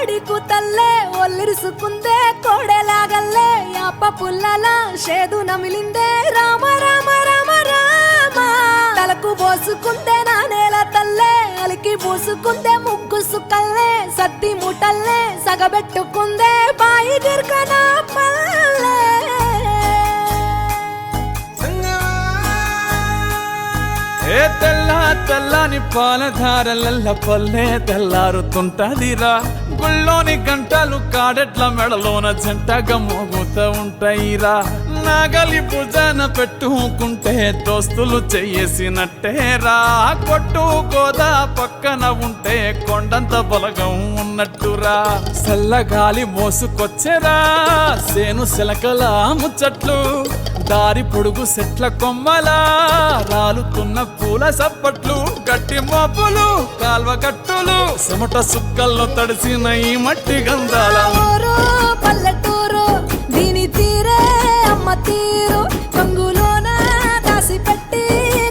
కోడి కూతల్లే ఒల్లిరుసుకుందే కోడెలాగల్లే యాప పుల్లల షేదు నమిలిందే రామ రామ రామ రామ తలకు పోసుకుందే నా నేల తల్లే అలికి పూసుకుందే ముగ్గు సుక్కల్లే సద్ది ముటల్లే సగబెట్టుకుందే బాయి గిర్కన పల్లె ఏ తెల్ల తెల్లని పాలధారలల్ల పల్లె తెల్లారుతుంటదిరా గుళ్ళోని గంటలు కాడెట్ల మెడలోన జంటగా మోగుతూ ఉంటాయిరా నాగలి భుజాన పెట్టుకుంటే దోస్తులు చెయ్యేసినట్టేరా కొట్టు గోదా పక్కన ఉంటే కొండంత బలగం ఉన్నట్టురా చల్లగాలి మోసుకొచ్చెరా సేను శిలకల ముచ్చట్లు దారి పొడుగు సెట్ల కొమ్మలా రాలుతున్న పూల సప్పట్లు గట్టి మోపులు కాల్వ గట్టులు చెమట సుక్కల్లో తడిసిన ఈ మట్టి గంధాల ఊరు పల్లెటూరు దీని తీరే అమ్మ తీరు కంగులోన దాసి పెట్టి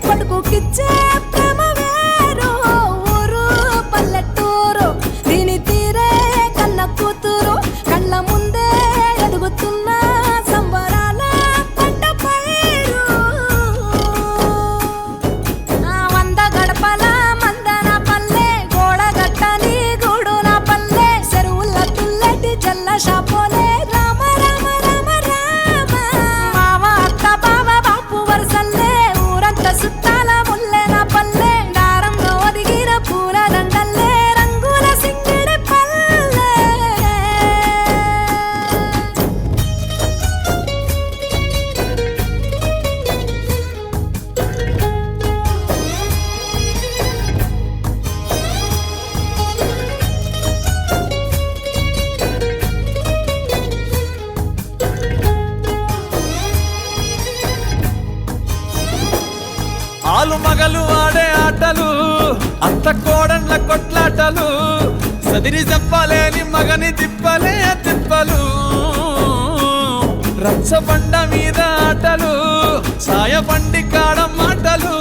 కొడుకుకిచ్చే ప్రేమ వేరు ఊరు పల్లెటూరు దీని తీరే కన్న కూతురు కళ్ళ ముందే ఎదుగుతున్న సంబరాల పంట పైరు వంద గడపల మందన పల్లె గోడ గట్టని గూడు నా పల్లె చెరువుల తుల్లటి జల్ల షాపోలే రామ రామ రామ రామ మామ అత్త బావ బాపు వరసల్లే ఊరంత సుట్టాల ముల్లె నా పల్లె దారంలో ఒదిగిన పూల దండల్లే రంగుల సింగిడి పల్లె ఆలు మగలు ఆడే ఆటలు అత్త కోడన్ల కొట్లాటలు సదిరి చెప్పలేని మగని తిప్పలే తిప్పలు రచ్చబండ మీద ఆటలు ఛాయబండి కాడ మాటలు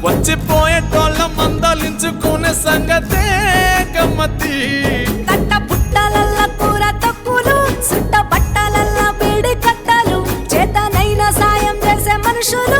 వచ్చిపోయేటోళ్ళ మందలించుకునే సంగతే గమ్మతి తట్ట పుట్టలల్ల కూర తక్కులు సుట్ట బట్టలల్ల బీడి కట్టలు చేతనైన సాయం చేసే మనుషులు